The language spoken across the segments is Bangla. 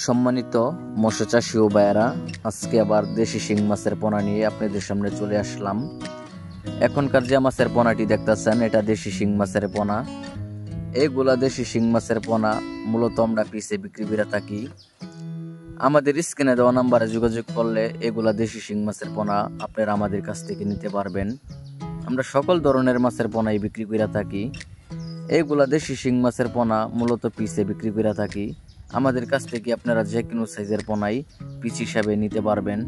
সম্মানিত মৎস্য চাষী ও ভাইয়েরা, আজকে আবার দেশি শিং মাছের পোনা নিয়ে আপনাদের সামনে চলে আসলাম। এখনকার যে মাছের পোনাটি দেখতেছেন, এটা দেশি শিং মাছের পোনা। এইগুলা দেশি শিং মাছের পোনা মূলত আমরা পিসে বিক্রি করে থাকি। আমাদের স্ক্রিনে দেওয়া নাম্বারে যোগাযোগ করলে এগুলা দেশি শিং মাছের পোনা আপনারা আমাদের কাছ থেকে নিতে পারবেন। আমরা সকল ধরনের মাছের পোনাই বিক্রি করে থাকি। এইগুলা দেশি শিং মাছের পোনা মূলত পিসে বিক্রি করে থাকি। আমাদের কাছ থেকে আপনারা যে কোনো সাইজের পোনাই পিস হিসাবে নিতে পারবেন।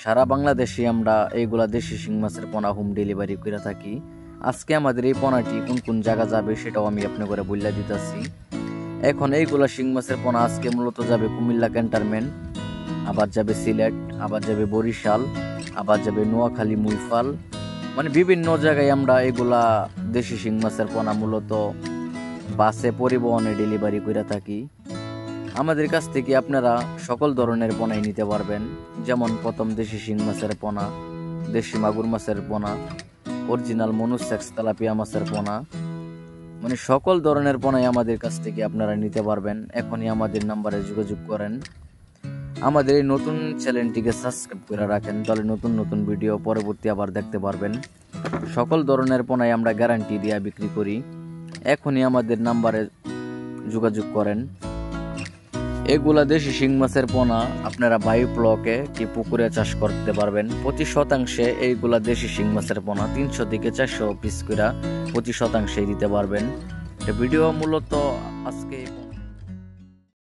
সারা বাংলাদেশে আমরা এইগুলা দেশি শিং মাছের পোনা হোম ডেলিভারি করে থাকি। আজকে আমাদের এই পোনাটি কোন কোন জায়গা যাবে সেটাও আমি আপনাকে বলে দিতেছি। এখন এইগুলা শিং মাছের পোনা আজকে মূলত যাবে কুমিল্লা ক্যান্টনমেন্ট, আবার যাবে সিলেট, আবার যাবে বরিশাল, আবার যাবে নোয়াখালী, মুইফাল, মানে বিভিন্ন জায়গায় আমরা এগুলা দেশি শিং মাছের পোনা মূলত বাসে পরিবহনে ডেলিভারি করে থাকি। আমাদের কাছ থেকে আপনারা সকল ধরনের পোনাই নিতে পারবেন, যেমন প্রথম দেশি শিং মাছের পোনা, দেশি মাগুর মাছের পোনা, অরিজিনাল মনুসেক্স তেলাপিয়া মাছের পোনা, মানে সকল ধরনের পোনাই আমাদের কাছ থেকে আপনারা নিতে পারবেন। এখনই আমাদের নাম্বারে যোগাযোগ করেন। আমাদের এই নতুন চ্যানেলটিকে সাবস্ক্রাইব করে রাখেন, তাহলে নতুন নতুন ভিডিও পরবর্তী আবার দেখতে পারবেন। সকল ধরনের পোনাই আমরা গ্যারান্টি দিয়ে বিক্রি করি। এখনই আমাদের নাম্বারে যোগাযোগ করেন। এগুলা দেশি শিং মাছের পোনা আপনারা বায়ু ব্লকে কি পুকুরে চাষ করতে পারবেন। প্রতি শতাংশে এইগুলা দেশি শিং মাছের পোনা 300 থেকে 400 পিস করে প্রতি শতাংশে দিতে পারবেন। ভিডিও মূলত আজকে